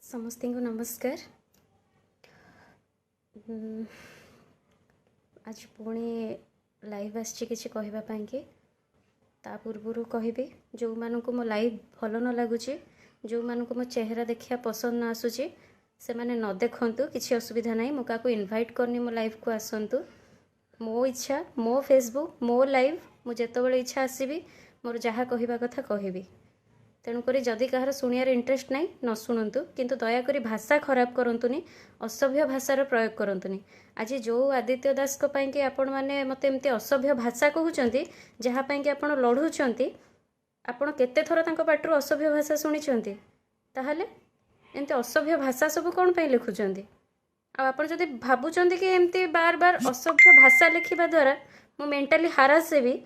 समस्ते को नमस्कार। आज पुणी लाइव आसी कहवाई कि पूर्वर कहबी जो मानक मो लाइव भल न लगुच जो मानक मो चेहरा देखा पसंद न आसूची से माने न देखंतु किसी असुविधा नहीं। मो का इनवाइट करनी मो लाइव को आसतु मो इच्छा मो फेसबुक मो लाइव मुझे बड़े इच्छा आसबि मोर जहाँ कहवा कथा कहबी। तेणुक जदि कहार शुणियार इंटरेस्ट नहीं न शुणु किंतु दयाकोरी भाषा खराब करंतुनी असभ्य भाषार प्रयोग करंतुनी। आज जो आदित्य दास को पाई कि आपण माने मते एमती असभ्य भाषा कहउचंती जहाँ पाई कि आपण लढुचंती आपण केते थर तांको पाटरू असभ्य भाषा शुणिचंती ताहले एमती असभ्य भाषा सब कोन पाई लिखुचंती। आपण जदि भाबुचंती कि एमती बार बार असभ्य भाषा लिखिबा द्वारा मो मेंटली हारास हेबी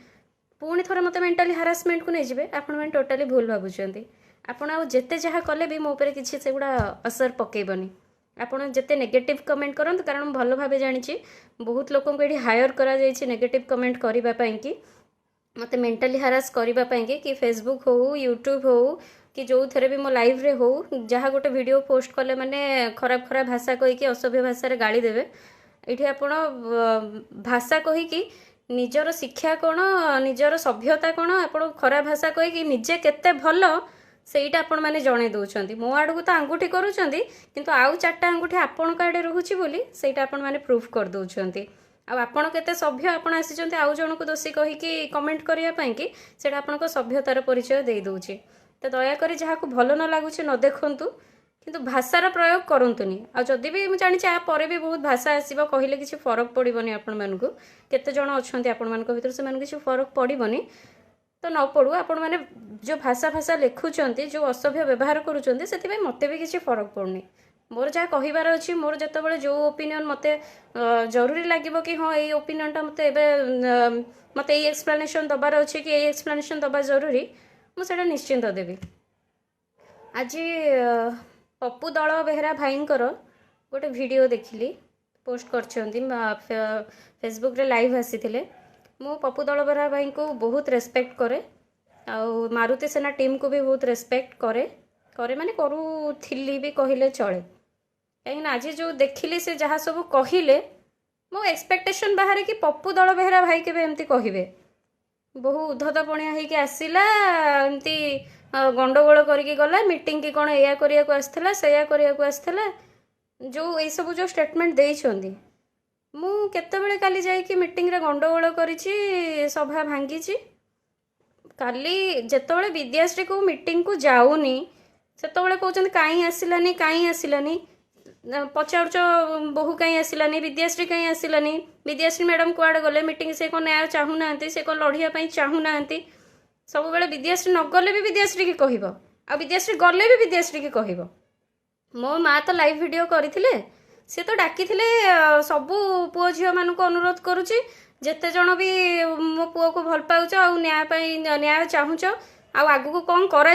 पुणी थोड़े मत मेंटली हारासमेंट को नहीं जाए आपण मैंने टोटाली भूल भावुंट आपण आउ जेते जहाँ कले भी मो पर किसी से गुड़ा असर पकेबनी। आपण जेते नेगेटिव कमेंट करंतु कारण भल भाव जानी बहुत लोक को ये हायर करा नेगेटिव कमेंट करने कि मत मेंटली हारास करने कि फेसबुक हो यूट्यूब हो कि जो थे भी मो लाइव रे हो जहाँ गोटे वीडियो पोस्ट कले माने खराब खराब भाषा कहीकि असभ्य भाषा गाड़ी देवे ये आपण भाषा कहीकि निजर शिक्षा कौन निजर सभ्यता कौन आप खराब भाषा कहीकि निजे केते भल सेटा आपण मैंने जणे दौरान मो आड़ को तो आंगुठी करूँ किंतु आउ चार्टा आंगुठी आपण आड़े रोचे बोली सेटा आपण मैंने प्रूफ कर दौरान आपण केते सभ्य आपण आसी आउ जन को दोषी कहीकि कमेंट करने कि सेटा आपण सभ्यतार परिचय दे दौचे। तो दयाकोरी जहाँ को भल न लगुच न देखंतु किंतु भाषार प्रयोग करंतुनी। आ जदि भी मुझे जानी पर भी बहुत भाषा आसो कहले किसी फरक पड़ोनी आपण मानक केते जण अच्छा आपण मान भर से किसी फरक पड़ोनी तो न पड़ू आपण मैंने जो भाषा भाषा लिखुंट जो असभ्य व्यवहार करुँच से मत भी किसी फरक पड़नी। मोर जहाँ कहबार अच्छी मोर जिते जो ओपिनियन मत जरूरी लगे कि हाँ ये ओपिनियनटा मत मत एक्सप्लेनेशन दबार अच्छे कि एक्सप्लेनेशन दबा जरूरी मुझे निश्चिंत देवी। आज पप्पू दल बेहरा भाईंकर गोटे वीडियो देखिली पोस्ट कर फेसबुक रे लाइव आसी मु पप्पू दल बेहरा भाई को बहुत रेस्पेक्ट करे आउ मारुति सेना टीम को भी बहुत रेस्पेक्ट करे माने करूथिली भी कहले चले कहीं आज जो देखिली से जहाँ सब कहले मो एक्सपेक्टेशन बाहर कि पप्पू दल बेहरा भाई के एमती कहे बहु उद्धतपणिया होगी आसला एमती गंडगोल करके गला मीटिंग की कौन या करने को आसला से आसला जो ये सब जो स्टेटमेंट देइछंदी मु केतेबेले काली जाई कि मीटिंग रे गंडगोल करिछि सभा भांगी काली जेतेबेले विद्याश्री को मीटिंग को जाऊनी सेतेबेले कहउछन काई आसिलानी पचारुच बहु कहीं आसिलानी विद्याश्री कहीं आसिलानी विद्याश्री मैडम कुआड़े गले मीटिंग से कौन न्याय चाहूना से कौन लड़िया चाहूना सब बेले विद्याश्री न गले भी विद्याश्री की कहब आ विद्याश्री गले भी विद्याश्री की कहब। मो माँ तो लाइव वीडियो करथिले से तो डाकी सबू पुओ झील मान अनुरोध करुच्ची जेते जन भी मो पुओ को भल पाउच आ न्याय चाहूच आगु को कौन करा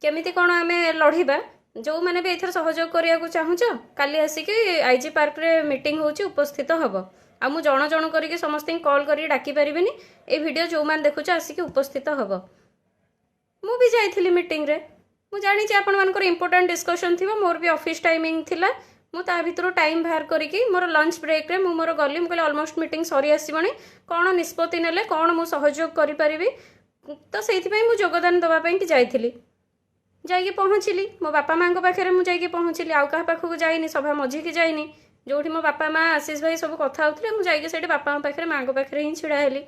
केमिति कौन आमे लड़िबा जो मैंने भी एथर सहयोग करिया को चाहूच काली आसिक आईजी पार्क रे मीटिंग होची उपस्थित हब आ मु जण जण करके समस्त कॉल करी डाकी परिबिनी ए वीडियो जो मैंने देखुच आसिक उपस्थित हब। मु भी जाइथिली मीटिंग रे मु जानी आपण मानकर इंपोर्टेंट डिस्कशन थिबो मोर भी ऑफिस टाइमिंग थिला मु ता भितर टाइम बाहर करिकी मोर लंच ब्रेक रे मु मोर गली मुझे ऑलमोस्ट मीटिंग सरी आसीबणी कौन निष्पत्ति नेले कौन मु सहयोग करि परिबी तो सेइथि पई मु योगदान दबा पई कि जाइथिली जाइए पहुँचली मो बापा माँ पाखे मुझे पहुँचली आउ क्या पाखक जाइनी सभा मझी की जाइनी जो मो बापा माँ आशीष भाई सब कथा होते मुझे बापा माँ पाखे माँ पाखे ही छिड़ा हेली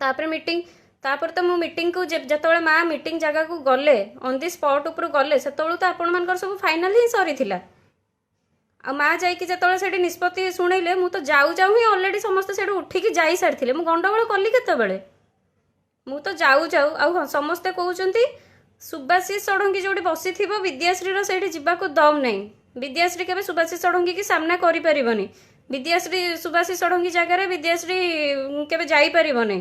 तापर मीटिंग तापर तो मो मीटिंग को जिते माँ मीटिंग जगह को गले ऑन दि स्पॉट उपर गले से तो आपण मान सब फाइनाल ही सरी आ माँ जाते निष्पत्ति शुणेले मु तो जाऊ जाऊ ही अलरेडी समस्ते से उठिकी जाई सारी मु गंडगोल कली केतबेले मु तो जाऊ जाऊ आ समस्ते कहते सुभाषिष षडंगी जो बसी थी विद्याश्री से जावाक दम नहीं विद्याश्री के सुभाषिष षडंगी की सामना करें विद्याश्री सुभाषिष षडंगी जगह विद्याश्री के जापरनी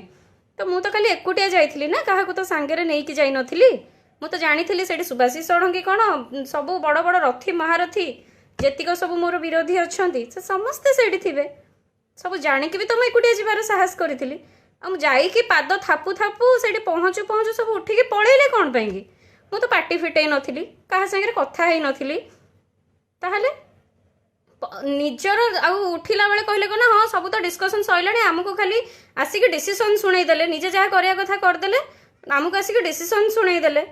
तो मु तो खाली एकुटिया जाइली ना क्या तो सांगे नहीं कि जाई नथिली मु तो जानी से सुभाषिष षडंगी कौन सब बड़ बड़ रथी महारथी जेतिक सब मोर विरोधी अच्छा से समस्ते से थे सब जाणिकी भी तो मुझे एकुटिया जीवार साहस करी जाइकी पाद थापू थापू से पहुँचू पहुँचू सब उठिकी पलैले कौन पाई ମୁଁ ତ ପାଟି ଫିଟେଇ ନଥିଲି, କାହା ସାଙ୍ଗରେ କଥା ହେଇ ନଥିଲି। ତାହେଲେ ନିଜର ଆଉ ଉଠିଲା ବେଳେ କହିଲେ କ'ଣ ନା ହଁ ସବୁ ତ ଡିସ୍କସନ୍ ସରିଲାଣି, ଆମକୁ ଖାଲି ଆସିକି ଡିସିସନ୍ ଶୁଣେଇ ଦେଲେ, ନିଜେ ଯାହା କରିବା କଥା କରିଦେଲେ, ଆମକୁ ଆସିକି ଡିସିସନ୍ ଶୁଣେଇ ଦେଲେ।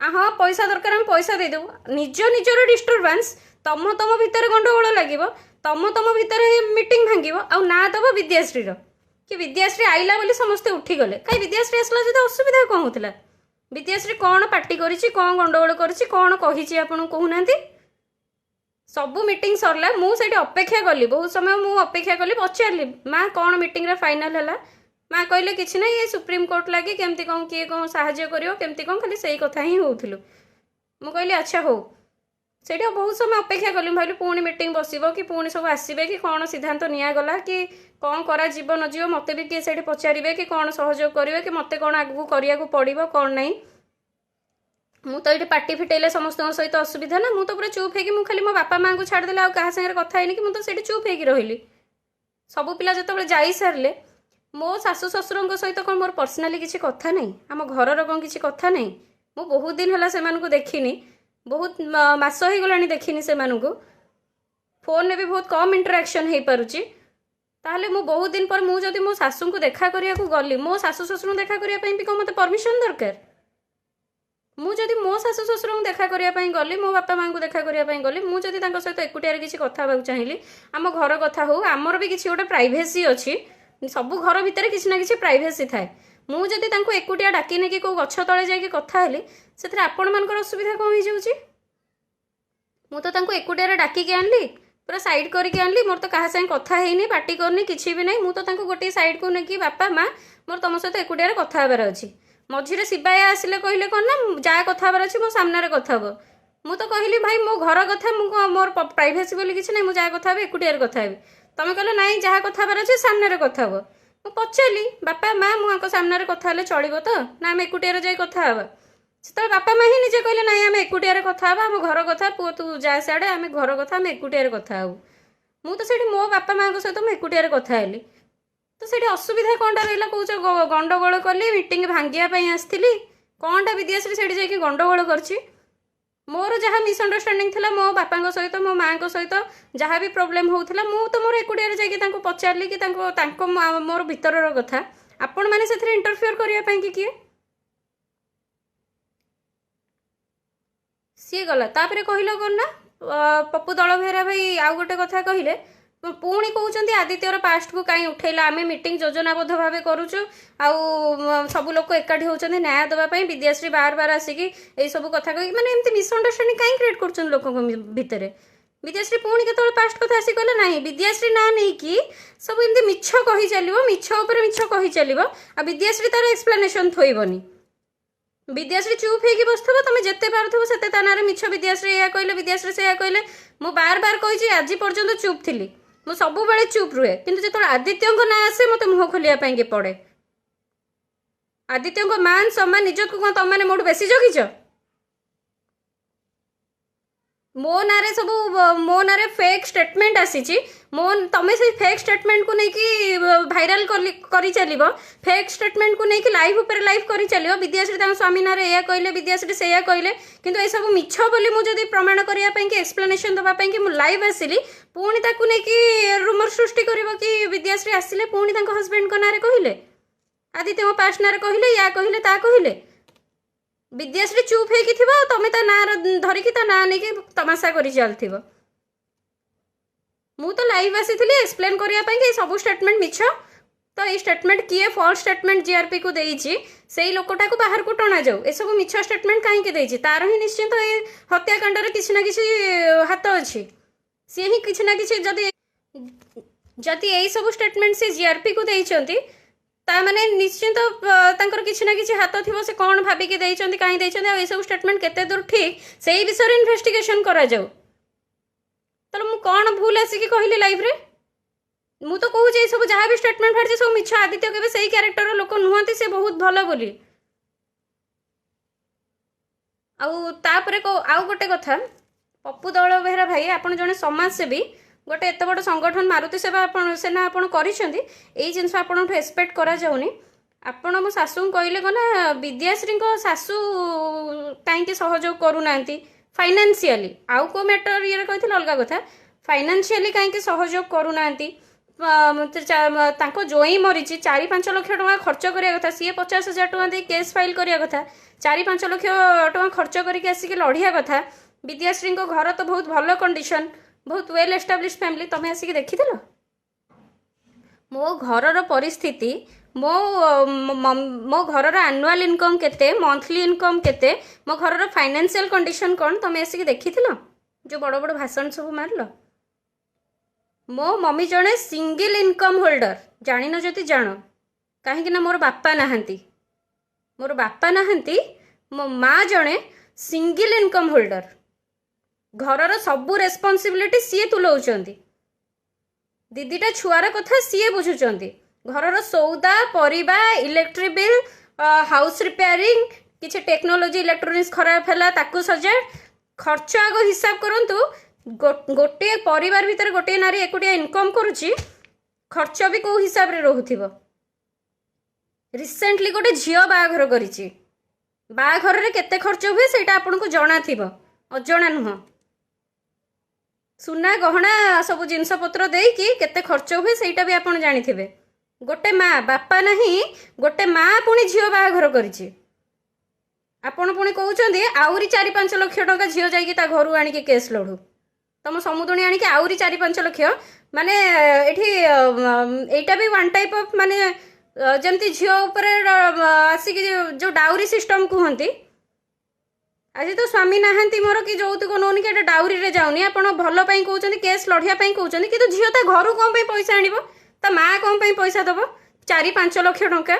ହଁ ପଇସା ଦରକାର ଆମେ ପଇସା ଦେଇଦେବୁ। ନିଜର ଡିଷ୍ଟର୍ବାନ୍ସ, ତମ ଭିତରେ ଗଣ୍ଡଗୋଳ ଲାଗିବ, ତମ ଭିତରେ ମିଟିଂ ଭାଙ୍ଗିବ, ଆଉ ନା ଦେବ ବିଦ୍ୟାଶ୍ରୀର କି ବିଦ୍ୟାଶ୍ରୀ ଆଇଲା ବୋଲି ସମସ୍ତେ ଉଠିଗଲେ। କାହିଁ ବିଦ୍ୟାଶ୍ରୀ ଆସିଲା ଯଦି ଅସୁବିଧା କ'ଣ ହେଉଥିଲା? ବିଦ୍ୟାଶ୍ରୀ କ'ଣ ପାର୍ଟି କରିଛି, କ'ଣ ଗଣ୍ଡଗୋଳ କରିଛି, କ'ଣ କହିଛି ଆପଣଙ୍କୁ କହୁନାହାନ୍ତି? ସବୁ ମିଟିଂ ସରିଲା, ମୁଁ ସେଇଠି ଅପେକ୍ଷା କଲି, ବହୁତ ସମୟ ମୁଁ ଅପେକ୍ଷା କଲି, ପଚାରିଲି ମା କ'ଣ ମିଟିଂରେ ଫାଇନାଲ୍ ହେଲା? ମା କହିଲେ କିଛି ନାହିଁ, ଏ ସୁପ୍ରିମକୋର୍ଟ ଲାଗି କେମିତି କ'ଣ କିଏ କ'ଣ ସାହାଯ୍ୟ କରିବ କେମିତି କ'ଣ, ଖାଲି ସେଇ କଥା ହିଁ ହେଉଥିଲୁ। ମୁଁ କହିଲି ଆଚ୍ଛା ହଉ। ସେଇଠି ବହୁତ ସମୟ ଅପେକ୍ଷା କଲି, ମୁଁ ଭାବିଲି ପୁଣି ମିଟିଂ ବସିବ କି ପୁଣି ସବୁ ଆସିବେ କି କ'ଣ ସିଦ୍ଧାନ୍ତ ନିଆଗଲା କି କ'ଣ କରାଯିବ ନଯିବ, ମୋତେ ବି କିଏ ସେଇଠି ପଚାରିବେ କି କ'ଣ ସହଯୋଗ କରିବେ କି ମୋତେ କ'ଣ ଆଗକୁ କରିବାକୁ ପଡ଼ିବ କ'ଣ ନାହିଁ। ମୁଁ ତ ଏଇଠି ପାଟି ଫିଟେଇଲେ ସମସ୍ତଙ୍କ ସହିତ ଅସୁବିଧା ନା। ମୁଁ ତ ପୁରା ଚୁପ୍ ହେଇକି, ମୁଁ ଖାଲି ମୋ ବାପା ମାଆଙ୍କୁ ଛାଡ଼ିଦେଲେ ଆଉ କାହା ସାଙ୍ଗରେ କଥା ହେଇନି କି, ମୁଁ ତ ସେଇଠି ଚୁପ୍ ହେଇକି ରହିଲି। ସବୁ ପିଲା ଯେତେବେଳେ ଯାଇସାରିଲେ, ମୋ ଶାଶୁ ଶ୍ୱଶୁରଙ୍କ ସହିତ କ'ଣ ମୋର ପର୍ସନାଲି କିଛି କଥା ନାହିଁ? ଆମ ଘରର କ'ଣ କିଛି କଥା ନାହିଁ? ମୁଁ ବହୁତ ଦିନ ହେଲା ସେମାନଙ୍କୁ ଦେଖିନି, ବହୁତ ମାସ ହେଇଗଲାଣି ଦେଖିନି ସେମାନଙ୍କୁ, ଫୋନ୍ରେ ବି ବହୁତ କମ୍ ଇଣ୍ଟରାକ୍ସନ୍ ହେଇପାରୁଛି। ତାହେଲେ ମୁଁ ବହୁତ ଦିନ ପରେ ମୁଁ ଯଦି ମୋ ଶାଶୁଙ୍କୁ ଦେଖା କରିବାକୁ ଗଲି, ମୋ ଶାଶୁ ଶ୍ୱଶୁରଙ୍କୁ ଦେଖା କରିବା ପାଇଁ ବି କ'ଣ ମୋତେ ପରମିସନ୍ ଦରକାର? ମୁଁ ଯଦି ମୋ ଶାଶୁ ଶ୍ୱଶୁରଙ୍କୁ ଦେଖା କରିବା ପାଇଁ ଗଲି, ମୋ ବାପା ମାଆଙ୍କୁ ଦେଖା କରିବା ପାଇଁ ଗଲି, ମୁଁ ଯଦି ତାଙ୍କ ସହିତ ଏକୁଟିଆରେ କିଛି କଥା ହେବାକୁ ଚାହିଁଲି, ଆମ ଘର କଥା ହଉ, ଆମର ବି କିଛି ଗୋଟେ ପ୍ରାଇଭେସି ଅଛି, ସବୁ ଘର ଭିତରେ କିଛି ନା କିଛି ପ୍ରାଇଭେସି ଥାଏ। ମୁଁ ଯଦି ତାଙ୍କୁ ଏକୁଟିଆ ଡାକି ନେଇକି କେଉଁ ଗଛ ତଳେ ଯାଇକି କଥା ହେଲି, ସେଥିରେ ଆପଣମାନଙ୍କର ଅସୁବିଧା କ'ଣ ହେଇଯାଉଛି? ମୁଁ ତ ତାଙ୍କୁ ଏକୁଟିଆରେ ଡାକିକି ଆଣିଲି, ପୁରା ସାଇଡ୍ କରିକି ଆଣିଲି, ମୋର ତ କାହା ସାଙ୍ଗେ କଥା ହେଇନି, ପାର୍ଟି କରିନି, କିଛି ବି ନାହିଁ। ମୁଁ ତ ତାଙ୍କୁ ଗୋଟିଏ ସାଇଡ୍କୁ ନେଇକି ବାପା ମା ମୋର ତମ ସହିତ ଏକୁଟିଆରେ କଥା ହେବାର ଅଛି। ମଝିରେ ଶିବାୟା ଆସିଲେ କହିଲେ କ'ଣ ନା ଯାହା କଥା ହେବାର ଅଛି ମୋ ସାମ୍ନାରେ କଥା ହବ। ମୁଁ ତ କହିଲି ଭାଇ ମୋ ଘର କଥା, ମୁଁ ମୋର ପ୍ରାଇଭେସି ବୋଲି କିଛି ନାହିଁ, ମୁଁ ଯାହା କଥା ହେବି ଏକୁଟିଆରେ କଥା ହେବି। ତମେ କହିଲ ନାଇଁ ଯାହା କଥା ହେବାର ଅଛି ସାମ୍ନାରେ କଥା ହବ। ମୁଁ ପଚାରିଲି ବାପା ମା ମୁଁ ଆଙ୍କ ସାମ୍ନାରେ କଥା ହେଲେ ଚଳିବ ତ, ନା ଆମେ ଏକୁଟିଆରେ ଯାଇ କଥା ହେବା? ସେତେବେଳେ ବାପା ମା ହିଁ ନିଜେ କହିଲେ ନାଇଁ ଆମେ ଏକୁଟିଆରେ କଥା ହେବା, ଆମ ଘର କଥା, ପୁଅ ତୁ ଯା ସିଆଡ଼େ, ଆମେ ଘର କଥା ଆମେ ଏକୁଟିଆରେ କଥା ହେବୁ। ମୁଁ ତ ସେଇଠି ମୋ ବାପା ମାଆଙ୍କ ସହିତ ମୁଁ ଏକୁଟିଆରେ କଥା ହେଲି। ତ ସେଇଠି ଅସୁବିଧା କ'ଣଟା ରହିଲା କହୁଛ? ଗଣ୍ଡଗୋଳ କଲି, ମିଟିଂ ଭାଙ୍ଗିବା ପାଇଁ ଆସିଥିଲି, କ'ଣଟା ବିଦ୍ୟାଶ୍ରୀ ସେଇଠି ଯାଇକି ଗଣ୍ଡଗୋଳ କରିଛି? ମୋର ଯାହା ମିସ୍ଅଣ୍ଡରଷ୍ଟାଣ୍ଡିଂ ଥିଲା ମୋ ବାପାଙ୍କ ସହିତ ମୋ ମାଆଙ୍କ ସହିତ ଯାହା ବି ପ୍ରୋବ୍ଲେମ୍ ହେଉଥିଲା, ମୁଁ ତ ମୋର ଏକୁଟିଆରେ ଯାଇକି ତାଙ୍କୁ ପଚାରିଲି କି ତାଙ୍କ ମୋର ଭିତରର କଥା। ଆପଣମାନେ ସେଥିରେ ଇଣ୍ଟରଫିୟର କରିବା ପାଇଁ କି କିଏ? ସିଏ ଗଲା। ତାପରେ କହିଲ କ'ଣ ନା ପପୁ ଦଳବେହେରା ଭାଇ ଆଉ ଗୋଟେ କଥା କହିଲେ, ପୁଣି କହୁଛନ୍ତି ଆଦିତ୍ୟର ପାଷ୍ଟକୁ କାହିଁ ଉଠେଇଲା, ଆମେ ମିଟିଂ ଯୋଜନାବଦ୍ଧ ଭାବେ କରୁଛୁ, ଆଉ ସବୁ ଲୋକ ଏକାଠି ହେଉଛନ୍ତି ନ୍ୟାୟ ଦେବା ପାଇଁ, ବିଦ୍ୟାଶ୍ରୀ ବାର ଆସିକି ଏଇସବୁ କଥା କହିକି ମାନେ ଏମିତି ମିସ୍ଅଣ୍ଡରଷ୍ଟାଣ୍ଡିଂ କାହିଁ କ୍ରିଏଟ୍ କରୁଛନ୍ତି ଲୋକଙ୍କ ଭିତରେ? ବିଦ୍ୟାଶ୍ରୀ ପୁଣି କେତେବେଳେ ପାଷ୍ଟ କଥା ଆସି କହିଲେ ନାହିଁ, ବିଦ୍ୟାଶ୍ରୀ ନାଁ ନେଇକି ସବୁ ଏମିତି ମିଛ କହି ଚାଲିବ, ମିଛ ଉପରେ ମିଛ କହି ଚାଲିବ, ଆଉ ବିଦ୍ୟାଶ୍ରୀ ତାର ଏକ୍ସପ୍ଲାନେସନ୍ ଥୋଇବନି। ବିଦ୍ୟାଶ୍ରୀ ଚୁପ୍ ହେଇକି ବସିଥିବ, ତମେ ଯେତେ ପାରୁଥିବ ସେତେ ତା ନାଁରେ ମିଛ, ବିଦ୍ୟାଶ୍ରୀ ଏଇଆ କହିଲେ, ବିଦ୍ୟାଶ୍ରୀ ସେଇଆ କହିଲେ। ମୁଁ ବାର କହିଛି ଆଜି ପର୍ଯ୍ୟନ୍ତ ଚୁପ୍ ଥିଲି, ମୁଁ ସବୁବେଳେ ଚୁପ୍ ରୁହେ, କିନ୍ତୁ ଯେତେବେଳେ ଆଦିତ୍ୟଙ୍କ ନାଁ ଆସେ ମୋତେ ମୁହଁ ଖୋଲିବା ପାଇଁକି ପଡ଼େ। ଆଦିତ୍ୟଙ୍କ ମାନ ସମ୍ମାନ ନିଜକୁ କ'ଣ ତମମାନେ ମୋଠୁ ବେଶୀ ଜଗିଛ? ମୋ ନାଁରେ ସବୁ ମୋ ନାଁରେ ଫେକ୍ ଷ୍ଟେଟମେଣ୍ଟ ଆସିଛି, ତମେ ସେଇ ଫେକ୍ ଷ୍ଟେଟମେଣ୍ଟକୁ ନେଇକି ଭାଇରାଲ କରି ଚାଲିବ, ଫେକ୍ ଷ୍ଟେଟମେଣ୍ଟକୁ ନେଇକି ଲାଇଭ୍ ଉପରେ ଲାଇଭ୍ କରି ଚାଲିବ। ବିଦ୍ୟାଶ୍ରୀ ତାଙ୍କ ସ୍ୱାମୀ ନାଁରେ ଏଇଆ କହିଲେ, ବିଦ୍ୟାଶ୍ରୀ ସେଇଆ କହିଲେ, କିନ୍ତୁ ଏସବୁ ମିଛ ବୋଲି ମୁଁ ଯଦି ପ୍ରମାଣ କରିବା ପାଇଁକି ଏକ୍ସପ୍ଲାନେସନ୍ ଦେବା ପାଇଁକି ମୁଁ ଲାଇଭ୍ ଆସିଲି, ପୁଣି ତାକୁ ନେଇକି ରୁମର ସୃଷ୍ଟି କରିବ କି ବିଦ୍ୟାଶ୍ରୀ ଆସିଲେ ପୁଣି ତାଙ୍କ ହଜବେଣ୍ଡଙ୍କ ନାଁରେ କହିଲେ, ଆଦିତ୍ୟଙ୍କ ପାଷ୍ଟ ନାଁରେ କହିଲେ, ୟା କହିଲେ ତା କହିଲେ। ବିଦ୍ୟାଶ୍ରୀ ଚୁପ୍ ହେଇକି ଥିବ, ତମେ ତା ନାଁ ଧରିକି ତା ନାଁ ନେଇକି ତମାସା କରି ଚାଲିଥିବ। ମୁଁ ତ ଲାଇଭ୍ ଆସିଥିଲି ଏକ୍ସପ୍ଲେନ୍ କରିବା ପାଇଁ କି ସବୁ ଷ୍ଟେଟମେଣ୍ଟ ମିଛ, ତ ଏଇ ଷ୍ଟେଟମେଣ୍ଟ କିଏ ଫଲ୍ସ ଷ୍ଟେଟମେଣ୍ଟ ଜିଆରପିକୁ ଦେଇଛି ସେଇ ଲୋକଟାକୁ ବାହାରକୁ ଟଣାଯାଉ। ଏସବୁ ମିଛ ଷ୍ଟେଟମେଣ୍ଟ କାହିଁକି ଦେଇଛି? ତାର ହିଁ ନିଶ୍ଚିନ୍ତ ଏ ହତ୍ୟାକାଣ୍ଡରେ କିଛି ନା କିଛି ହାତ ଅଛି। ସିଏ ହିଁ କିଛି ନା କିଛି ଯଦି ଏଇ ସବୁ ଷ୍ଟେଟମେଣ୍ଟ ସେ ଜିଆରପିକୁ ଦେଇଛନ୍ତି, ତାମାନେ ନିଶ୍ଚିନ୍ତ ତାଙ୍କର କିଛି ନା କିଛି ହାତ ଥିବ। ସେ କ'ଣ ଭାବିକି ଦେଇଛନ୍ତି, କାହିଁ ଦେଇଛନ୍ତି, ଆଉ ଏସବୁ ଷ୍ଟେଟମେଣ୍ଟ କେତେ ଦୂର ଠିକ୍ ସେଇ ବିଷୟରେ ଇନଭେଷ୍ଟିଗେସନ୍ କରାଯାଉ। ତାହେଲେ ମୁଁ କ'ଣ ଭୁଲ ଆସିକି କହିଲି ଲାଇଭ୍ରେ? ମୁଁ ତ କହୁଛି ଏସବୁ ଯାହା ବି ଷ୍ଟେଟମେଣ୍ଟ ବାହାରିଛି ସବୁ ମିଛ। ଆଦିତ୍ୟ କେବେ ସେଇ କ୍ୟାରେକ୍ଟରର ଲୋକ ନୁହନ୍ତି, ସେ ବହୁତ ଭଲ ବୋଲି। ଆଉ ତାପରେ ଆଉ ଗୋଟେ କଥା, ପପୁ ଦଳବେହେରା ଭାଇ ଆପଣ ଜଣେ ସମାଜସେବୀ, ଗୋଟେ ଏତେ ବଡ଼ ସଂଗଠନ ମାରୁତି ସେନା ଆପଣ କରିଛନ୍ତି, ଏଇ ଜିନିଷ ଆପଣଙ୍କଠୁ ଏକ୍ସପେକ୍ଟ କରାଯାଉନି। ଆପଣ ମୋ ଶାଶୁଙ୍କୁ କହିଲେ କ'ଣ ନା ବିଦ୍ୟାଶ୍ରୀଙ୍କ ଶାଶୁ କାହିଁକି ସହଯୋଗ କରୁନାହାନ୍ତି ଫାଇନାନ୍ସିଆଲି, ଆଉ କେଉଁ ମ୍ୟାଟର ଇଏରେ କହିଥିଲେ ଅଲଗା କଥା, ଫାଇନାନ୍ସିଆଲି କାହିଁକି ସହଯୋଗ କରୁନାହାନ୍ତି। ତାଙ୍କ ଜ୍ୱାଇଁ ମରିଛି, 4-5 ଲକ୍ଷ ଟଙ୍କା ଖର୍ଚ୍ଚ କରିବା କଥା, ସିଏ 50,000 ଟଙ୍କା ଦେଇ କେସ୍ ଫାଇଲ୍ କରିବା କଥା, 4-5 ଲକ୍ଷ ଟଙ୍କା ଖର୍ଚ୍ଚ କରିକି ଆସିକି ଲଢ଼ିବା କଥା। ବିଦ୍ୟାଶ୍ରୀଙ୍କ ଘର ତ ବହୁତ ଭଲ କଣ୍ଡିସନ୍, ବହୁତ ୱେଲ୍ ଏଷ୍ଟାବ୍ଲିଶ୍ ଫ୍ୟାମିଲି, ତମେ ଆସିକି ଦେଖିଥିଲ? ମୋ ଘରର ପରିସ୍ଥିତି, ମୋ ଘରର ଆନୁଆଲ୍ ଇନକମ୍ କେତେ, ମନ୍ଥଲି ଇନକମ୍ କେତେ, ମୋ ଘରର ଫାଇନାନ୍ସିଆଲ୍ କଣ୍ଡିସନ୍ କ'ଣ ତମେ ଆସିକି ଦେଖିଥିଲ? ଯେଉଁ ବଡ଼ ବଡ଼ ଭାଷଣ ସବୁ ମାରିଲ। ମୋ ମମି ଜଣେ ସିଙ୍ଗିଲ୍ ଇନକମ୍ ହୋଲ୍ଡର, ଜାଣିନ ଯଦି ଜାଣ, କାହିଁକି ନା ମୋର ବାପା ନାହାନ୍ତି। ମୋ ମା ଜଣେ ସିଙ୍ଗିଲ୍ ଇନକମ୍ ହୋଲ୍ଡର। ଘରର ସବୁ ରେସ୍ପନ୍ସିବିଲିଟି ସିଏ ତୁଲାଉଛନ୍ତି, ଦିଦିଟା ଛୁଆର କଥା ସିଏ ବୁଝୁଛନ୍ତି। ଘରର ସଉଦା, ପରିବା, ଇଲେକ୍ଟ୍ରିକ୍ ବିଲ୍, ହାଉସ୍ ରିପେୟାରିଂ, କିଛି ଟେକ୍ନୋଲୋଜି ଇଲେକ୍ଟ୍ରୋନିକ୍ସ ଖରାପ ହେଲା ତାକୁ ସଜାଡ଼, ଖର୍ଚ୍ଚ ଆଗ ହିସାବ କରନ୍ତୁ। ଗୋଟିଏ ପରିବାର ଭିତରେ ଗୋଟିଏ ନାରୀ ଏକୁଟିଆ ଇନକମ୍ କରୁଛି, ଖର୍ଚ୍ଚ ବି କେଉଁ ହିସାବରେ ରହୁଥିବ। ରିସେଣ୍ଟଲି ଗୋଟେ ଝିଅ ବାହାଘର କରିଛି, ବାହାଘରରେ କେତେ ଖର୍ଚ୍ଚ ହୁଏ ସେଇଟା ଆପଣଙ୍କୁ ଜଣାଥିବ, ଅଜଣା ନୁହଁ। ସୁନା ଗହଣା ସବୁ ଜିନିଷପତ୍ର ଦେଇକି କେତେ ଖର୍ଚ୍ଚ ହୁଏ ସେଇଟା ବି ଆପଣ ଜାଣିଥିବେ। ଗୋଟେ ମା, ବାପା ନାହିଁ, ଗୋଟେ ମା ପୁଣି ଝିଅ ବାହାଘର କରିଛି। ଆପଣ ପୁଣି କହୁଛନ୍ତି ଆହୁରି 4-5 ଲକ୍ଷ ଟଙ୍କା ଝିଅ ଯାଇକି ତା ଘରୁ ଆଣିକି କେସ୍ ଲଢ଼ୁ। ତମ ସମୁଦୁଣୀ ଆଣିକି ଆହୁରି 4-5 ଲକ୍ଷ, ମାନେ ଏଠି ଏଇଟା ବି ୱାନ୍ ଟାଇପ୍ ଅଫ୍, ମାନେ ଯେମିତି ଝିଅ ଉପରେ ଆସିକି ଯେଉଁ ଡାଉରି ସିଷ୍ଟମ୍ କୁହନ୍ତି। ଆଜି ତ ସ୍ୱାମୀ ନାହାନ୍ତି ମୋର, କି ଯୌତୁକ ନେଉନି, କି ଏଟା ଡାଉରିରେ ଯାଉନି, ଆପଣ ଭଲ ପାଇଁ କହୁଛନ୍ତି, କେସ୍ ଲଢ଼ିବା ପାଇଁ କହୁଛନ୍ତି, କିନ୍ତୁ ଝିଅ ତା ଘରୁ କ'ଣ ପାଇଁ ପଇସା ଆଣିବ? ତା ମା କ'ଣ ପାଇଁ ପଇସା ଦେବ 4-5 ଲକ୍ଷ ଟଙ୍କା?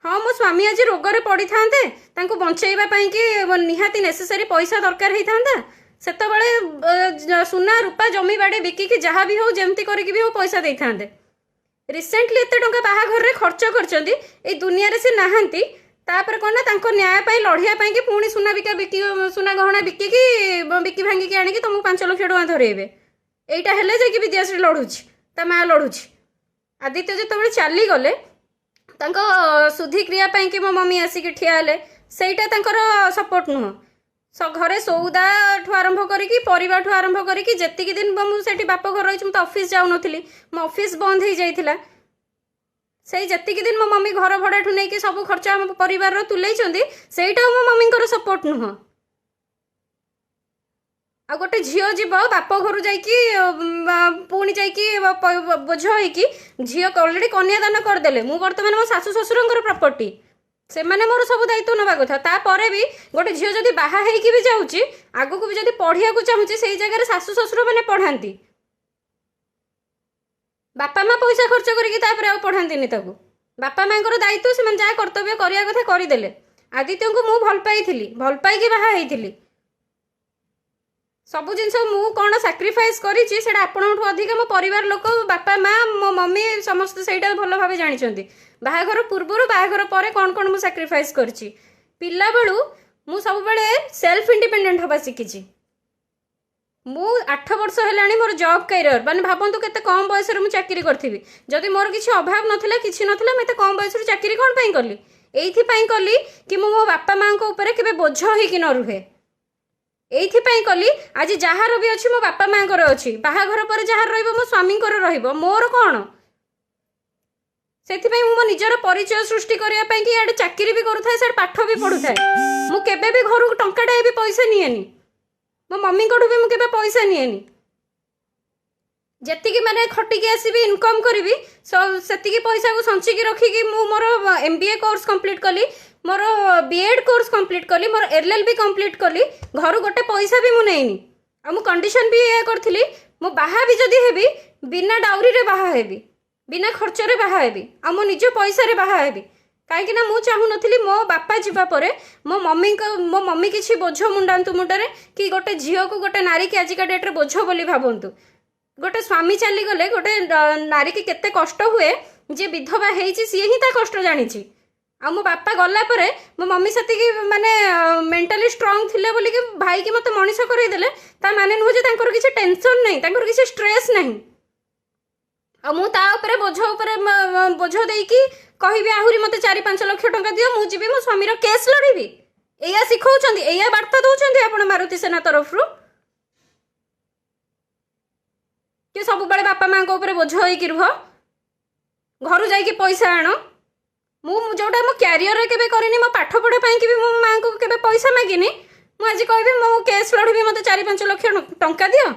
ହଁ, ମୋ ସ୍ୱାମୀ ଆଜି ରୋଗରେ ପଡ଼ିଥାନ୍ତେ, ତାଙ୍କୁ ବଞ୍ଚେଇବା ପାଇଁକି ନିହାତି ନେସେସାରୀ ପଇସା ଦରକାର ହେଇଥାନ୍ତା, ସେତେବେଳେ ସୁନା ରୂପା ଜମି ବାଡ଼ି ବିକିକି ଯାହା ବି ହେଉ ଯେମିତି କରିକି ବି ହେଉ ପଇସା ଦେଇଥାନ୍ତେ। ରିସେଣ୍ଟଲି ଏତେ ଟଙ୍କା ବାହାଘରରେ ଖର୍ଚ୍ଚ କରିଛନ୍ତି, ଏଇ ଦୁନିଆରେ ସେ ନାହାନ୍ତି, ତାପରେ କ'ଣ ନା ତାଙ୍କ ନ୍ୟାୟ ପାଇଁ ଲଢ଼ିବା ପାଇଁକି ପୁଣି ସୁନା ଗହଣା ବିକି ଭାଙ୍ଗିକି ଆଣିକି ତୁମକୁ 5 ଲକ୍ଷ ଟଙ୍କା ଧରେଇବେ। ଏଇଟା ହେଲେ ଯାଇକି ବିଦ୍ୟାଶ୍ରୀ ଲଢ଼ୁଛି, ତା ମା ଲଢ଼ୁଛି। ଆଦିତ୍ୟ ଯେତେବେଳେ ଚାଲିଗଲେ ତାଙ୍କ ଶୁଦ୍ଧିକ୍ରିୟା ପାଇଁକି ମୋ ମମି ଆସିକି ଠିଆ ହେଲେ, ସେଇଟା ତାଙ୍କର ସପୋର୍ଟ ନୁହଁ। ଘରେ ସଉଦାଠୁ ଆରମ୍ଭ କରିକି, ପରିବାଠୁ ଆରମ୍ଭ କରିକି, ଯେତିକି ଦିନ ମୁଁ ସେଠି ବାପ ଘର ରହିଛି, ମୁଁ ତ ଅଫିସ୍ ଯାଉନଥିଲି, ମୋ ଅଫିସ୍ ବନ୍ଦ ହେଇଯାଇଥିଲା। ସେଇ ଯେତିକି ଦିନ ମୋ ମମି ଘର ଭଡ଼ାଠୁ ନେଇକି ସବୁ ଖର୍ଚ୍ଚ ଆମ ପରିବାରର ତୁଲେଇଛନ୍ତି, ସେଇଟା ମୋ ମମିଙ୍କର ସପୋର୍ଟ ନୁହଁ। ଆଉ ଗୋଟେ ଝିଅ ଯିବ ବାପ ଘରୁ ଯାଇକି ପୁଣି ଯାଇକି ବୋଝ ହେଇକି, ଝିଅ ଅଲରେଡ଼ି କନ୍ୟାଦାନ କରିଦେଲେ, ମୁଁ ବର୍ତ୍ତମାନ ମୋ ଶାଶୁ ଶ୍ୱଶୁରଙ୍କର ପ୍ରପର୍ଟି, ସେମାନେ ମୋର ସବୁ ଦାୟିତ୍ୱ ନେବା କଥା। ତାପରେ ବି ଗୋଟେ ଝିଅ ଯଦି ବାହା ହେଇକି ବି ଯାଉଛି, ଆଗକୁ ବି ଯଦି ପଢ଼ିବାକୁ ଚାହୁଁଛି, ସେଇ ଜାଗାରେ ଶାଶୁ ଶ୍ୱଶୁର ମାନେ ପଢ଼ାନ୍ତି, ବାପା ମା ପଇସା ଖର୍ଚ୍ଚ କରିକି ତାପରେ ଆଉ ପଢ଼ାନ୍ତିନି ତାକୁ। ବାପା ମାଙ୍କର ଦାୟିତ୍ୱ, ସେମାନେ ଯାହା କର୍ତ୍ତବ୍ୟ କରିବା କଥା କରିଦେଲେ। ଆଦିତ୍ୟଙ୍କୁ ମୁଁ ଭଲ ପାଇଥିଲି, ଭଲ ପାଇକି ବାହା ହେଇଥିଲି। ସବୁ ଜିନିଷ ମୁଁ କ'ଣ ସାକ୍ରିଫାଇସ୍ କରିଛି ସେଇଟା ଆପଣଙ୍କଠୁ ଅଧିକା ମୋ ପରିବାର ଲୋକ, ବାପା ମା, ମୋ ମମି ସମସ୍ତେ ସେଇଟା ଭଲ ଭାବେ ଜାଣିଛନ୍ତି। ବାହାଘର ପୂର୍ବରୁ ବାହାଘର ପରେ କ'ଣ କ'ଣ ମୁଁ ସାକ୍ରିଫାଇସ୍ କରିଛି। ପିଲାବେଳୁ ମୁଁ ସବୁବେଳେ ସେଲ୍ଫ ଇଣ୍ଡିପେଣ୍ଡେଣ୍ଟ ହେବା ଶିଖିଛି। ମୁଁ 8 ବର୍ଷ ହେଲାଣି ମୋର ଜବ୍ କ୍ୟାରିୟର, ମାନେ ଭାବନ୍ତୁ କେତେ କମ୍ ବୟସରେ ମୁଁ ଚାକିରି କରିଥିବି। ଯଦି ମୋର କିଛି ଅଭାବ ନଥିଲା, କିଛି ନଥିଲା, ମୁଁ ଏତେ କମ୍ ବୟସରୁ ଚାକିରି କ'ଣ ପାଇଁ କଲି? ଏଇଥିପାଇଁ କଲି କି ମୁଁ ମୋ ବାପା ମାଙ୍କ ଉପରେ କେବେ ବୋଝ ହେଇକି ନ ରୁହେ। ଏଇଥିପାଇଁ କଲି, ଆଜି ଯାହାର ବି ଅଛି ମୋ ବାପା ମାଙ୍କର ଅଛି, ବାହାଘର ପରେ ଯାହାର ରହିବ ମୋ ସ୍ୱାମୀଙ୍କର ରହିବ, ମୋର କ'ଣ? ସେଥିପାଇଁ ମୁଁ ମୋ ନିଜର ପରିଚୟ ସୃଷ୍ଟି କରିବା ପାଇଁ କି ଇଆଡ଼େ ଚାକିରି ବି କରୁଥାଏ, ସିଆଡ଼େ ପାଠ ବି ପଢ଼ୁଥାଏ। ମୁଁ କେବେ ବି ଘରକୁ ଟଙ୍କାଟାଏ ବି ପଇସା ନିଏନି, ମୋ ମମିଙ୍କଠୁ ବି ମୁଁ କେବେ ପଇସା ନିଏନି। ଯେତିକି ମାନେ ଖଟିକି ଆସିବି, ଇନକମ୍ କରିବି, ସେତିକି ପଇସାକୁ ସଞ୍ଚିକି ରଖିକି ମୁଁ ମୋର MBA କୋର୍ସ କମ୍ପ୍ଲିଟ୍ କଲି, ମୋର B.Ed କୋର୍ସ କମ୍ପ୍ଲିଟ୍ କଲି, ମୋର LLB କମ୍ପ୍ଲିଟ୍ କଲି, ଘରୁ ଗୋଟେ ପଇସା ବି ମୁଁ ନେଇନି। ଆଉ ମୁଁ କଣ୍ଡିସନ୍ ବି ଏଇଆ କରିଥିଲି, ମୁଁ ବାହା ବି ଯଦି ହେବି, ବିନା ଡାଉରିରେ ବାହା ହେବି, ବିନା ଖର୍ଚ୍ଚରେ ବାହା ହେବି, ଆଉ ମୋ ନିଜ ପଇସାରେ ବାହା ହେବି। କାହିଁକି ନା ମୁଁ ଚାହୁଁନଥିଲି ମୋ ବାପା ଯିବା ପରେ ମୋ ମମି କିଛି ବୋଝ ମୁଣ୍ଡାନ୍ତୁ ମୁଣ୍ଡରେ, କି ଗୋଟେ ଝିଅକୁ, ଗୋଟେ ନାରୀକି ଆଜିକା ଡେଟ୍ରେ ବୋଝ ବୋଲି ଭାବନ୍ତୁ। ଗୋଟେ ସ୍ୱାମୀ ଚାଲିଗଲେ ଗୋଟେ ନାରୀକି କେତେ କଷ୍ଟ ହୁଏ, ଯିଏ ବିଧବା ହେଇଛି ସିଏ ହିଁ ତା କଷ୍ଟ ଜାଣିଛି। ଆଉ ମୋ ବାପା ଗଲା ପରେ ମୋ ମମି ସେତିକି ମାନେ ମେଣ୍ଟାଲି ଷ୍ଟ୍ରଙ୍ଗ ଥିଲେ ବୋଲିକି ଭାଇକି ମୋତେ ମଣିଷ କରେଇଦେଲେ, ତା ମାନେ ନୁହଁ ଯେ ତାଙ୍କର କିଛି ଟେନସନ୍ ନାହିଁ, ତାଙ୍କର କିଛି ଷ୍ଟ୍ରେସ୍ ନାହିଁ। मु ता उपरे बोझ देकी कहबी आहुरी मते 4-5 लाख टंका दियो मु जीवी मो स्वामीर केस लड़ीबी एया शिखौछंती एया वार्ता दउछंती आपण मारुति सेना तरफ रु कि सब बेले बापा माँ ऊपर बोझ होइकी रुह घर जाइकी पैसा आण मु जोटा मो क्यारियर रे केबे करिनी मो पाठ पढ़ा पई कि मो माँ को केबे पैसा मागिनी मु आज कहबी मो केस लड़बी मते 4-5 लाख टंका दियो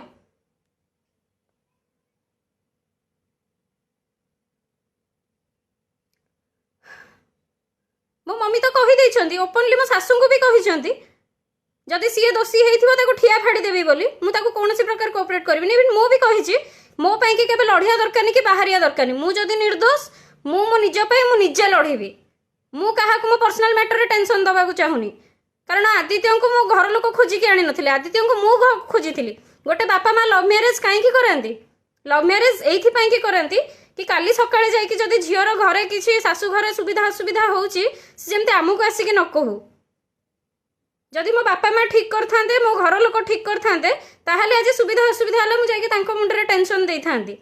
मो मम्मी तो कही देइछंती ओपनली मो सासू को भी कहिछंती जदि सीए दोषी हेइथिबो ताको ठिया फाड़ी देबी बोली मु ताको कोनोसी प्रकार कोऑपरेट करबिनी इवन मो भी कहिछि मो पई कि केबे लढिया दरकार नि कि बाहरिया दरकार नि मु जदि निर्दोष मु मो निज पई मु निजे लढिबी मु काहा को मो पर्सनल मैटर रे टेंशन दबा को चाहुनी कारण आदित्य को मो घर लोक खोजी के आनी नथिले आदित्य को मु खोजिथिली गोटे बापा माँ लव मैरेज काहे की करंती लव मैरेज एइथि पई कि करंती कि काली सकाळे जाई कि जदि झियर घरे किछि सासू घरे सुविधा असुविधा होउची से जेमते आमुको आसी कि न कहू जदि मो बापा माँ ठीक करथांते मो घर लोक ठीक करथांते ताहले आज सुविधा असुविधा हला मु जाई तांको मुंडरे टेंशन देई थांती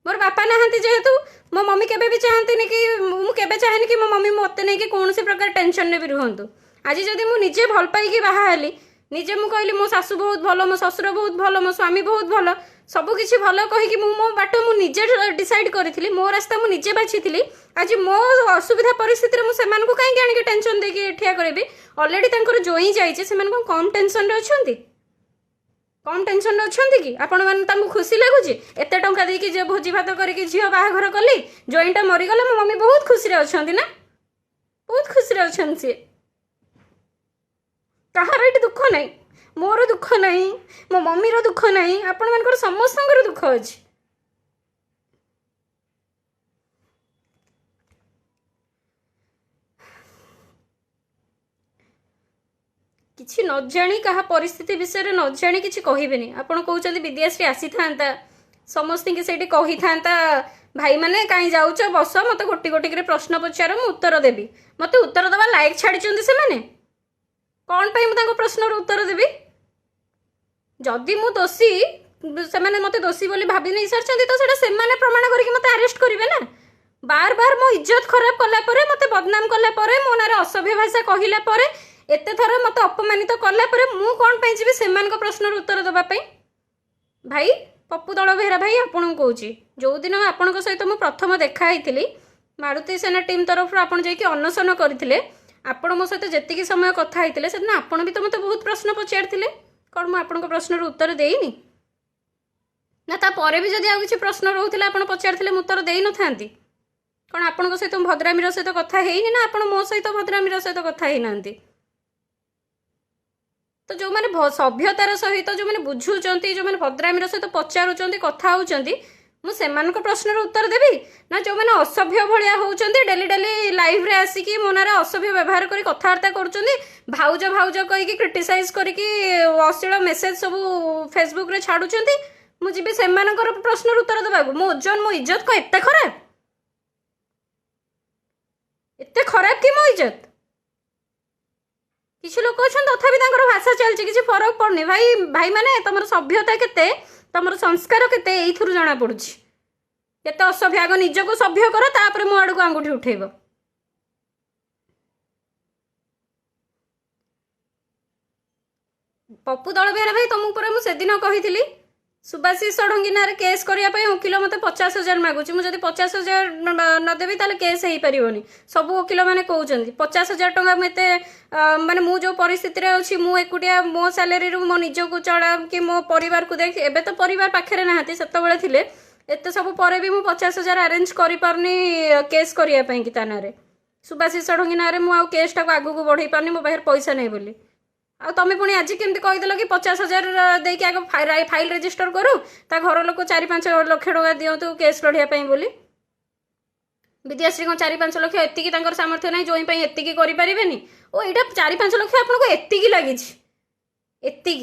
मोर बापा नहांती जेहेतु मो मम्मी केबे भी चाहंती कि मु केबे चाहेनी कि मो मम्मी मते नै कि कोनोसी प्रकार टेंशन ने भी रुहंतु आज जदि मु निजे भल पाई कि बाहा हली निजे मु कहली मो सासू बहुत भलो मो ससुर बहुत भलो मो स्वामी बहुत भलो सबु किछि भलो कहि कि मो बाट मु निजे डिसाइड करिथिली मो रास्ता मु निजे बाछिथिली आज मो असुविधा परिस्थिति रे मु सेमान को काहे आनी के टेंशन दे कि ठिया करबी ऑलरेडी तांकर जोई जाइछे सेमान को कम टेंशन रे अछंती कम टेंशन रे अछंती कि आपण मान तांको खुशी लागुची एते टंका दे कि जे भोजी भात करी कि झियो बाहा घर कली जोईटा मरि गले मो मम्मी बहुत खुशी रे अछंती ना बहुत खुशी रे अछंती कहार एटी दुख नहीं मोर दुख नहीं मो मम्मीर दुख नहीं आपण मानकर समस्तंकर दुख अछि किछि न जानी कहा परिस्थिति विषय रे न जानी किछि कहिबेनी आपण कहउचंदी विद्याश्री आसी थांता समस्त के सेठी कहि थांता भाई माने काई जाउछ बस मते गोटी गोटी करे प्रश्न पचार मु उत्तर देबी मते उत्तर दबा लायक छाडी चंदी से माने कौन पाई मु तांको प्रश्न रो उत्तर देबी जदि मु दोषी से माने मते दोषी बोली भाबी नै सरचंदी तो सेटा से माने प्रमाण करी कि मते अरेस्ट करिवे ना बार बार मो इज्जत खराब कला परे मते बदनाम कला परे मो नारे असभ्य भाषा कहिला परे एते थर मते अपमानित कला परे मु कोन पई जिबी सेमान को प्रश्न रो उत्तर दबा पई भाई पप्पू दଳ बेहरा भाई आपन कहूची जो दिन आपन सहित मु प्रथम देखा हेतिली मारुति सेना टीम तरफ आपन जाई कि अनशन करथिले आपण मो सहित जेतिकी समय कथा हेतिले सेदिन आपण भी तो मते बहुत प्रश्न पचारथिले कौन मु आपन प्रश्न रो उत्तर देइनी ना ता परे भी जदि आ किछि प्रश्न रहउथिला आपण पचारथिले मु उत्तर देइ न थांती कौन आपण सहित भद्रामीर सहित कथा हेइनी ना आपण मो सहित भद्रामीर सहित कथा हेइ नांती तो जो माने सभ्यतार सहित जो माने बुझुचंती जो माने भद्रामीर सहित पचारुचंती कथा होउचंती मु सेमानक प्रश्नर उत्तर देबी ना जो माने असभ्य भलिया होउचंती डेली डेली लाइव रे आसी कि मोनारे असभ्य व्यवहार करी कथावार्ता करूचंती भाउज भाउज कहि कि क्रिटिसाइज करी कि अश्लील मेसेज सब फेसबुक रे छाडुचंती मु जिबे सेमानकर प्रश्नर उत्तर देबाकू मो ओजन मो इज्जत को एते खराब कि मो इज्जत किसी लोक अच्छा तथापि भाषा चलती किसी फरक पड़नी भाई भाई माने तुम सभ्यता केते तुम संस्कार केते एइथुरु जना पड़ुछि केते असभ्य आग निजको सभ्य कर तापर मो आड़ को आंगुठी उठेब पप्पू दल बेहरा भाई तुम ऊपर मुझे दिन कही सुभाषिष षडंगी ना केस करने वकिल मत 50,000 मागुच मुझे 50,000 नदेवी ताले केस हो पारनी सब वकिल मैंने कहते 50,000 टंका मुझे माने मु जो परिस्थिति अच्छी मु एकुटिया मो सैलरी मो निजको चढ़ा कि मो परिवार को देख एबे तो परिवार पाखे नहांती सेतबेले थिले एते सब पर भी मु 50,000 अरेंज करि पारनी केस करने की ताना सुभाषिष षडंगी ना मु आ केसटा को आगू को बढ़ई पारनी मो पाखे पैसा नहीं बोली आ तुम पुणी आज केमती कहीदेल कि 50,000 देके आग फाइल रेजिस्टर करूँ ता घर लोक 4-5 लाख टका दिंतु केस लड़ाई बोली विद्याश्री को 4-5 लाख एति सामर्थ्य ना जो एति करें ओ यहाँ 4-5 लाख आपको एति लगी एति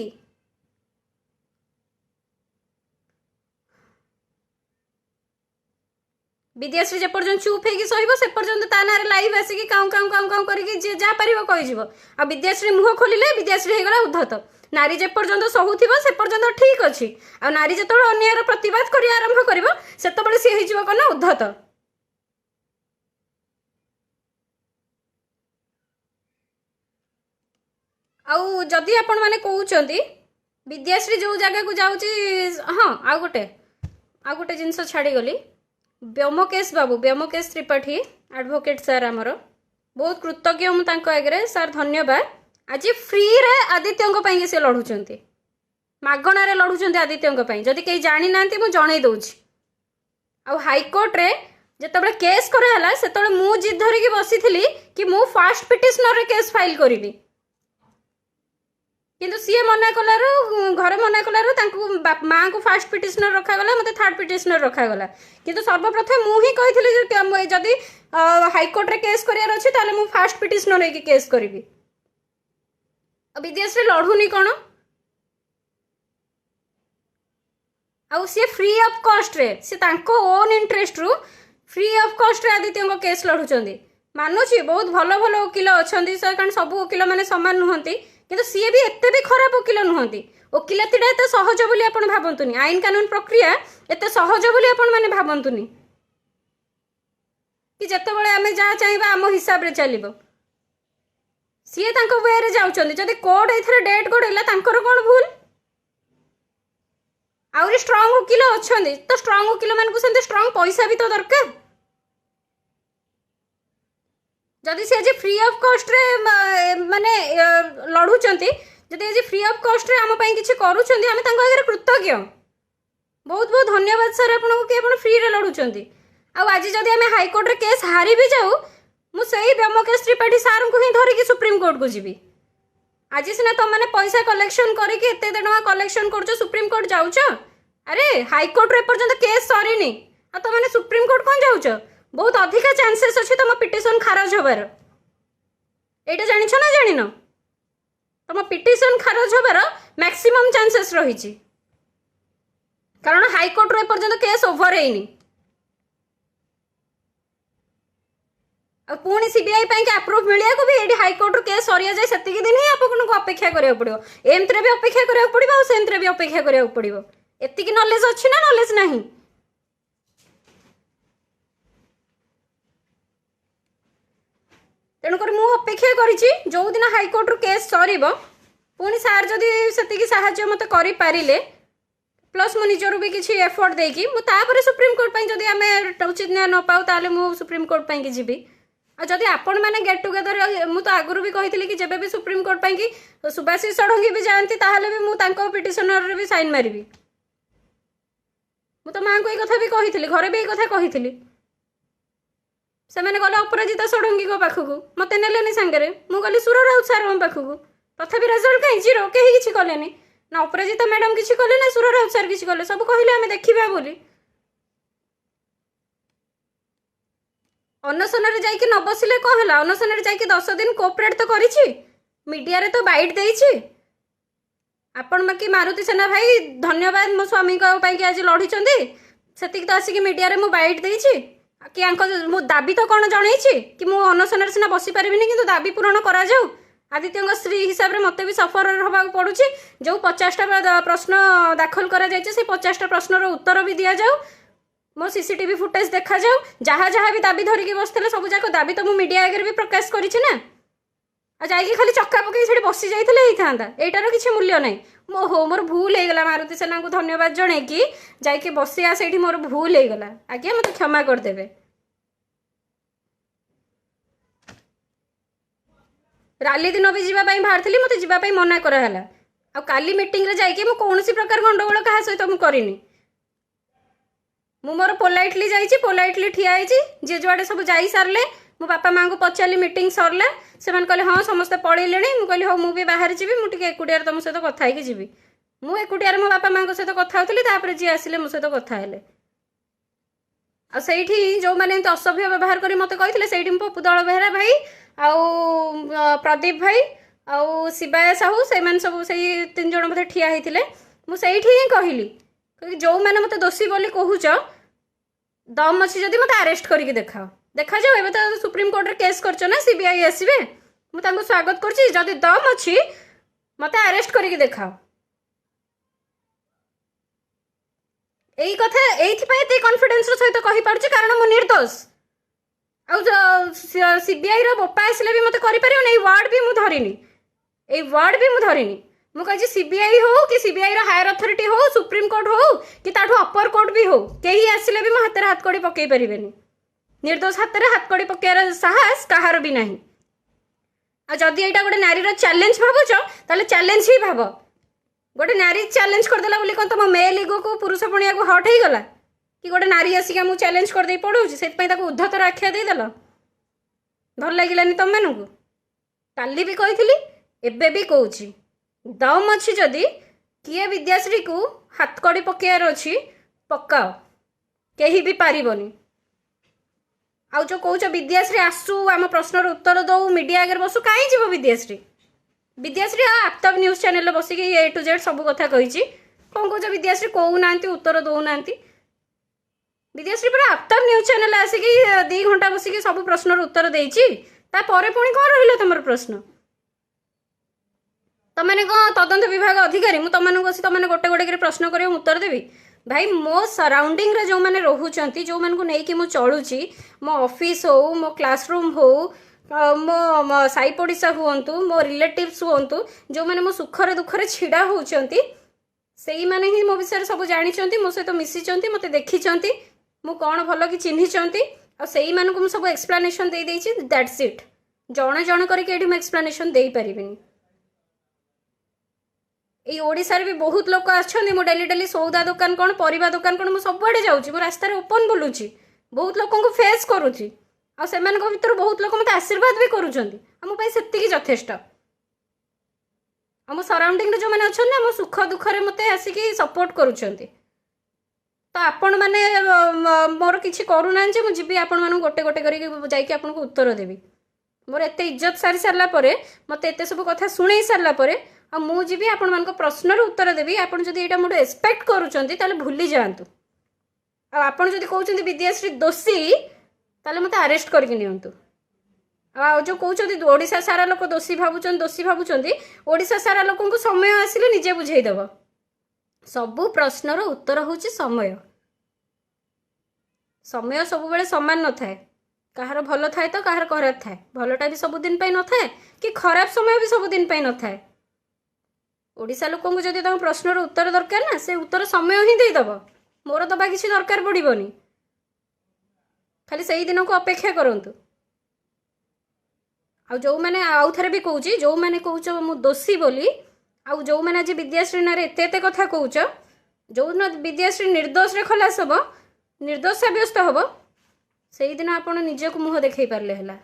विद्याश्री जेपर्यंत चुप होगी सहब से पर्यंत ता ना लाइव आसिक काउ काउ काउ काउ करके जहाँ पार कहीजिव आ विद्याश्री मुह खोलिले विद्याश्री होगला उद्धत नारी जेपर्यंत सहूथिब से पर्यंत ठीक अच्छी आ नारी जो अन्यायर प्रतिवाद कर आरंभ कर सी हो कौन उद्धत आउ जदि आपण मैंने कहते विद्याश्री जो जगह को जाऊँगी हाँ आउ गोटे जिनस छाड़गली व्योमकेश बाबू व्योमकेश त्रिपाठी एडवोकेट सर आमर बहुत कृतज्ञ मुझे आगे सर धन्यवाद आज फ्री रे आदित्य से लड़ुंट मगणारे लड़ुंट आदित्य जदि कहीं जानी ना मुझे जन दूसरी आ हाइकोर्ट रे जिते केस कराला से मु जिद धरिकी बसी कि मु फास्ट पिटिशनर रे केस फाइल करी किंतु सी मना कलार घर मना कलार माँ को फास्ट पिटिशनर रखागला मत थर्ड पिटिशनर रखागला किंतु सर्वप्रथम मुझे कही जदि हाइकोर्ट रे केस करार अच्छी ताले मु फास्ट पिटिशनर है केस करी विद्याश्री लड़ुनी कौन आउ सी फ्री ऑफ कॉस्ट रे सी ओन इंटरेस्ट रु फ्री ऑफ कॉस्ट रे आदित्य केस लड़ुंट मानुची बहुत भल भल वकिल अच्छा सर कारण सब वकिल मैंने सामान नुहति किंतु सी भी एत भी खराब वकिल नुहति वकिलतीटा एत सहज बोली आपण भावतुनी आईन कानून प्रक्रिया एत सहज बोली आपण माने भावतुनी कि जेतेबेले आमे जहाँ चाहिए आम हिसाब रे चलिबो सी वे रे जाउछन्ती जदि कोर्ट एथरे डेट गोड़ेला तांकर कोन भूल आउरी स्ट्रांग वकिल अच्छे तो स्ट्रांग वकिल मान को स्ट्रांग पैसा भी तो दरकार जदि से आज फ्री ऑफ कॉस्ट रे माने लड़ुंट जदि आज फ्री ऑफ कॉस्ट रे आम किसी करुँच आम आगे कृतज्ञ बहुत बहुत धन्यवाद सर आपको कि आप फ्री रे लड़ुंट आज जदि आम हाइकोर्ट रे केस हारी भी जाऊ मुझे व्योमकेश त्रिपाठी सार को ही धरिकी सुप्रीम कोर्ट को जीवी आज सीना तुम मैंने पैसा कलेक्शन करके टका कलेक्शन कर सुप्रीम कोर्ट जाऊच अरे हाइकोर्ट रे पर्यंत केस सरीनी आ तुम मैंने सुप्रीम कोर्ट कौन जाऊच बहुत अधिका चांसेस अच्छे तुम पिटिशन खारज हबार एटा जानिछ ना जानिन तुम पिटिशन खारज हबार मैक्सिमम चांसेस रही कारण हाइकोर्ट रे पर्यंत केस ओभर हेनी पुणी सीबीआई के अप्रूव मिलिया को भी ये हाइकोर्ट केस सरिया जाए से दिन ही आपको अपेक्षा करा पड़ो एमती भी अपेक्षा करा पड़ो सेमती भी अपेक्षा करा पड़ो एतिकी नॉलेज अच्छी ना नॉलेज नहीं तेणुक मु अपेक्षा करी जो दिन हाइकोर्ट केस सर पुणी सार जदि से मत कर प्लस मु निजर भी किसी एफर्ट देकी मुझे सुप्रीम कोर्ट जदि आम उचित न्याय न पाऊ ताले मु सुप्रीम कोर्ट की जीवी जदि आपण मैंने गेट टुगेदर मु तो आगुरी भी कही कि जब भी सुप्रीम कोर्ट कि सुभाषिष षडंगी भी जाती ताहले भी मु पिटिशनर भी साइन मारि मु तो माँ को ये कथा भी कही घरे भी ये कथा कही से मैंने गले अपराजिता षडंगी पाखक मत नेले सांगे मु गली सुर राउत सार पाखक तथापि रेजल्ट कहीं जीरो कहीं किसी कले ना अपराजिता मैडम किसी कले ना सुर राउत सार किसी कले सब कहले आम देखा बोली अनशन जाइए न बसिले कौन है अनशन जाइए 10 दिन कोऑपरेट तो करी मीडिया रे तो बाइट देछि आपण बाकी मारुति सेना भाई धन्यवाद मो स्वामी आज लड़ी से तो आसिक मीडिया रे मु बाइट देछि कि मो दाबी तो कौन जनई कि मु अनशन सीना बसी पारि कि दाबी पूरण करा जाऊ आदित्य स्त्री हिसाब से मत भी सफर हवा पड़ू जो 50टा प्रश्न दाखल करा जायछि से 50टा प्रश्नर उत्तर भी दि जाऊ मो सीसीटीवी फुटेज देखा जाऊ जहाँ जहाँ भी दाबी धरिकी बसते सब जाक दाबी तो मु मीडिया आगे भी प्रकाश करी ना जाइए खाली चक्का पकई से बसी जाइए यहीटार किसी मूल्य ना ओहो मोर भूल होगला मारुति सेना को धन्यवाद जन कि जाइए बसिया से मोर भूल होगला आज्ञा मत क्षमा करदे राली दिन भी जावाई बाहर मत जावाई मना कराला आ काली मीटिंग रे जाइए मु कौन प्रकार गंडगोल क्या सहित मुझे करनी मु मोर पोलाइटली जाइए पोलाइटली ठिया जी जुआड़े सब जा सारे मो बापा माँ को पचारि मीटिंग सरला से कहले हाँ समस्ते पड़े मुझे कहली हाँ मुझे बाहर जी मुझे एकुटिया तुम सहित कथा ही जी मुझे एकुटिया मो बापा माँ सहित कथा होती जी आसिले मो सहित कथा हेले आठी जो मैंने असभ्य व्यवहार कर मत कहते से पपु दल बेहरा भाई आउ प्रदीप भाई आउ शिवाय साहू से सब से 3 जन मत ठिया होते मुझे ही कहली जो मैंने मत दोषी बोली कहूच दम अच्छी जदि मत अरेस्ट करके देखाओ देखा जाओ एबे तो सुप्रीम कोर्ट रे केस करछ ना सीबीआई आसीबे मु तांको स्वागत करछि जदि दम अच्छी मत अरेस्ट करके देखाओ एई कथा एइथिपाई एते कॉन्फिडेंस रो सहित कहि पारछि कारण मु निर्दोष आ सीबीआई रो बोपा आसिले भी मते करि परियो नै वर्ड भी मु धरिनी ए वर्ड भी मु धरिनी मु कहि सीबीआई हो कि सीबीआई रो हायर अथॉरिटी हो सुप्रीम कोर्ट हो कि ताठू अपर कोर्ट भी हो केही आसिले भी मु हाथ रे हाथ कड़ी पकई परिबेनी निर्दोष हाथ रे हाथ कड़ी पकेर साहस कहार भी नाही आ जदि एटा गोटे नारी रो चैलेंज भाबुछ ताले चैलेंज ही भाबो गोटे नारी चैलेंज कर देला बोली कोन तम मेल इगो को पुरुष पणिया को हट हे गला कि गोटे नारी आसिका मु चैलेंज कर दे पड़ौछि सेत पई ताको उद्धतर आख्या दे देला भल लागिलानी तम मानकु काली भी कहिथिली एबे भी कहूछि दम अच्छी जदि किए विद्याश्री को हाथ कड़ी पकेयार अच्छी पकाओ कहीं भी पारिबनी आउ जो कौच विद्याश्री आसू आम प्रश्नर उत्तर दो मीडिया आगे बसु कहीं जीव विद्याश्री विद्याश्री आफ्ताब न्यूज चैनल बसिक ए टू जेड सब कथा कही कौन कौच विद्याश्री कहूना उत्तर दौना विद्याश्री पूरा आफ्ताब न्यूज चैनल आसिक 2 घंटा बसिक सब प्रश्नर उत्तर देती पुणी कौन रहा तुम प्रश्न तमने कौन तदंत विभाग अधिकारी मुझे तुम तुमने गोटे गोटे प्रश्न कर उत्तर देवी भाई मो सराउंडिंग रे जो मैंने रोहुचंती जो मान को नहीं मु चलुची मो ऑफिस हो मो क्लासरूम हो मो साई पड़िशा हुंतु मो रिलेटिव्स हुंतु जो मैंने मो सुखरे दुखरे छिड़ा होउचंती सेई माने ही मो विषय सब जानिचंती मो सहित मिसिचंती मते देखिचंती मु कौन भल कि चिन्हिचंती आ सेई मान को मु सब एक्सप्लेनेशन दे देइची दैट्स इट जणे जणे करके एठी मु एक्सप्लेनेशन देई परिबिनी ये ओडिशार भी बहुत लोक आछंती मु डेली डेली सौदा दुकान कौन परिवा दुकान कौन मु सब आड़े जाउची मु रास्ता रे ओपन बुलुची बहुत लोकों को फेस करूची आ सेमान को भीतर बहुत लोक मते आशीर्वाद भी करूचंती आ मु पई सेत्ती की यथेष्ट आम सराउंडिंग जो मैंने अच्छा आम सुख दुखरे मत आसिक सपोर्ट करुँच तो आपण मैंने मोर किसी करूना मुझे आपण मान गोटे गोटे कर उत्तर देवी मोर एत इज्जत सारी सारापर मत एत सब कथा शुणे सारापर मुझे आपण मान प्रश्नर उत्तर देवी आपड़ जब यहाँ मोटे एक्सपेक्ट करुँच भूली जातु आपड़ जब कहते विद्याश्री दोषी ताले मत अरेस्ट करके नियंतु जो कहते ओडिशा सारा लोक दोषी भावुं ओडिशा सारा लोक समय आसिले निजे बुझेदेव सबू प्रश्नर उत्तर होची समय समय सब बेले सामान न थाए कहार भल थाए तो कहार खराब थाए भलटा भी सबुदिन न थाए कि खराब समय भी सबुदिन न थाए ओडिशा लोक जदि तम प्रश्नर उत्तर दरकार ना से उत्तर समय ही देदेव मोर दबा किसी दरकार पड़ोनी खाली से दिन को अपेक्षा करंतु आ जो मैंने आउ थे भी कहूँ जो मैंने कौच मु दोषी बोली आउ जो मैंने आज विद्याश्री ना एत एत कथा कौच जो विद्याश्री निर्दोष रे खलास हम निर्दोष सब्यस्त हम से दिन आप निज को मुह देखई पारे है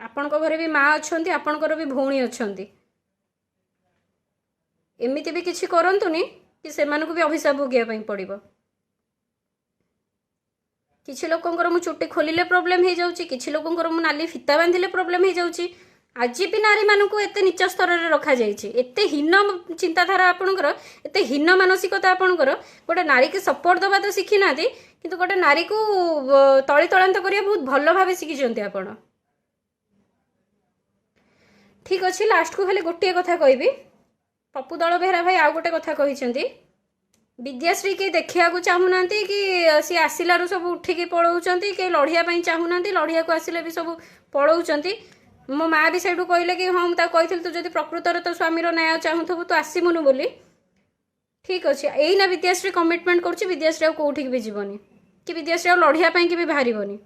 आपण घरे भी माँ अच्छा आपणकर भी भौणी अच्छा एमती भी किसी करंतुनी कि से भी अभिशाप भोगिया पड़ो किसी लोकंर मु चुट्टी खोलिले प्रोब्लेम हो जाऊँगी किसी लोकंर मु नाली फिता बांधिले प्रोब्लेम हो जाऊँगी आज भी नारी मानू एत नीच स्तर में रखा जाते हीन चिंताधारा आपणकर एत हीन मानसिकता आपणकर गोटे नारी की सपोर्ट दबा तो शिखी ना कि गोटे नारी को तली तलांत करने बहुत भल भाव शिखी आपण ठीक अच्छे लास्ट को खाली गोटे कथा कहबी पप्पू दल बेहरा भाई आउ गोटे कथा कही विद्याश्री के देखा चाहूना कि सी आसलू सब उठिकी पलाऊँ कई लड़िया चाहूना लड़िया को आसिले भी सब पलाऊँ मो माँ भी सैठू कहले कि हाँ मुझे कही तू जब प्रकृतर तो स्वामीर न्याय चाहूबू तू आसमुनु बोली ठीक अच्छे यही ना विद्याश्री कमिटमेंट करुँच विद्याश्री कौटिक भी जीवनी कि विद्याश्री लड़िया भी बाहरनी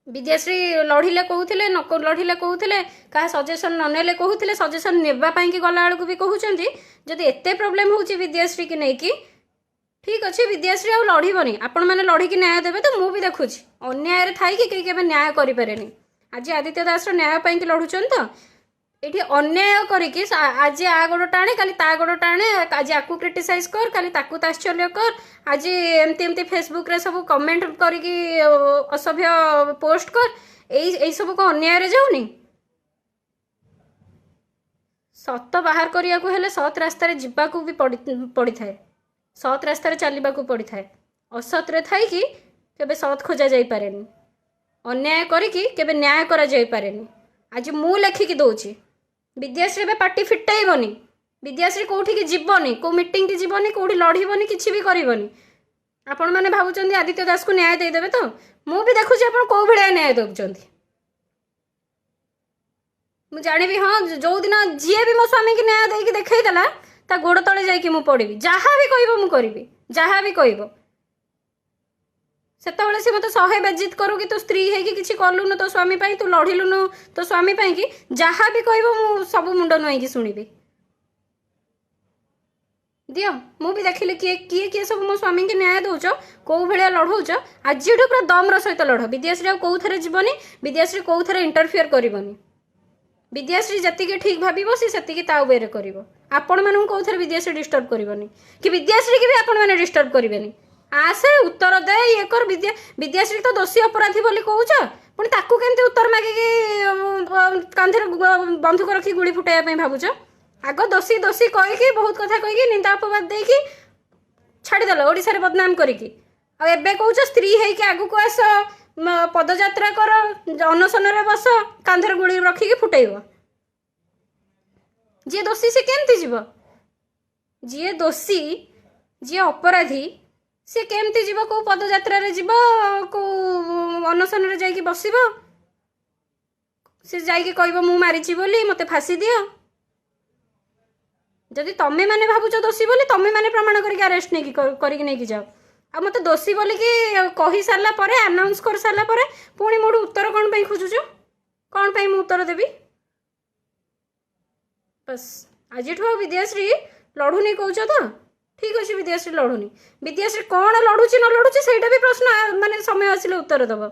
विद्याश्री लड़िले कहते न लड़िले कहते क्या सजेसन ननेले कहते सजेसन नेबापी गला बेलू भी कहते जदि एत प्रोब्लेम हो विद्याश्री की नहीं कि ठीक अच्छे विद्याश्री आउ लड़बनी आपण मैंने लड़िकी न्याय देवे तो मुझे देखुची अन्याय थाई कि केबे न्याय करें आज आदित्य दास न्याय कि लड़ुचन तो ये अन्याय करके आज आ गोड़ टाणे काली ता गोड़ टाणे आज आपको क्रिटिसाइज कर काली ताकू ताश्चर्य कर आज एमती एमती फेसबुक रे सब कमेंट करके असभ्य पोस्ट कर यही सब को अन्याय रे जाऊनी सत बाहर करिया को हेले सत रास्ता रे जिबा को भी पड़ी थाए सत रास्तार चलवाक पड़ी थाए असत्रे थाई कि केबे सत खोजा जाई पारेनी अन्याय करिकी केबे न्याय करा जाई पारेनी आज मु लेखिकी दउची विद्याश्री बे पार्टी फिटाइबनी विद्याश्री कोठी की जीवनी को मीटिंग की जीवनी कोठी लड़ीबनी किछि भी करिबनी आपण माने भाबुचंदी आदित्य दास को न्याय दे देबे तो मु भी देखुची आपण को भलिया न्याय दउचंदी मु जानिबी हाँ जो दिन जी भी मो स्वामी की न्याय देकी देखई देला ता गोड़ तले जाई कि मु पड़िबी जहाँ भी कहबो मु करिबी जहाँ भी कहबो सेतबेले से मते सहे बेजित करू कि तू स्त्री है कि किछि करलुनु तो स्वामी पाई तू लढ़िलुनु तो स्वामी पाई कि जहाँ भी कहबो मु सब मुंड नुआई कि सुनिबी दियो मु भी देखिले किए किए किए सब मो स्वामी के न्याय दउच कौ भलिया लढ़ौच आज पूरा दमर सहित लढ़ विद्याश्री आ कौ थरे जीवनी विद्याश्री कौ थरे इंटरफियर करबनी विद्याश्री जति ठीक भाव सी से वे कर आपण मानू कौ थरे विद्याश्री डिस्टर्ब करबनी कि विद्याश्री की भी आपण मैंने डिस्टर्ब करेनि आसे उत्तर दे ये कर विद्याश्री तो दोषी अपराधी बोली कहूच पुणी ताकू केमती उत्तर मागिकी कांधर बंधुक रखी गुड़ी फुटाइबा भावुच आग दोषी दोषी कहीकि बहुत कथा कहीकि निंदा अपवाद देकी छाड़देल ओडिशा रे बदनाम करिकी आ एबे कहूच स्त्री है कि आगु को आस पदयात्रा कर अनशन रे बस कांधर गुड़ी रखिकी फुटाइब जी दोषी से केमती जीव जी दोषी जी अपराधी सी केमती जीव को पदयात्रा रे जीव को अनशन रे जाइकी बसिब सी जाइकी कहब मु मारिची बोली मते फांसी दियो जदि तमे माने भाबुच दोषी बोली तमे माने प्रमाण करके अरेस्ट नहीं जाओ आ मते दोषी बोली कि कही सारला परे अनाउंस कर सारला परे पुणी मोड़ उत्तर कौन पे खोजुछ कौन पे मु उत्तर देबी बस आज विद्याश्री लड़ुनी कहूच तो ठीक अच्छे विद्याश्री लड़ुनी विद्याश्री कौन लड़ुची न लड़ुची से प्रश्न माने समय आसिले उत्तर दब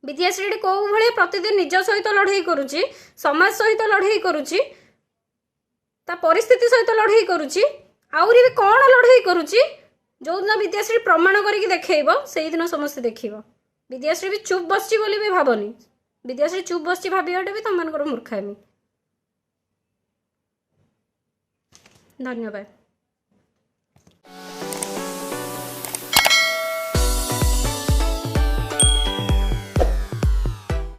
विद्याश्री कौ भाई प्रतिदिन निज सहित लड़ाई करुच्ची समाज सहित लड़ाई करुच्ची ता परिस्थिति सहित लड़ाई करुच्ची आउरी भी कौन लड़ाई करुच्ची जो दिन विद्याश्री प्रमाण करके देखब से दिन समस्ते देख विद्याश्री भी चुप बसची बोली भी भावनी विद्याश्री चुप बसची भावियाटा भी तुम मूर्खामी धन्यवाद।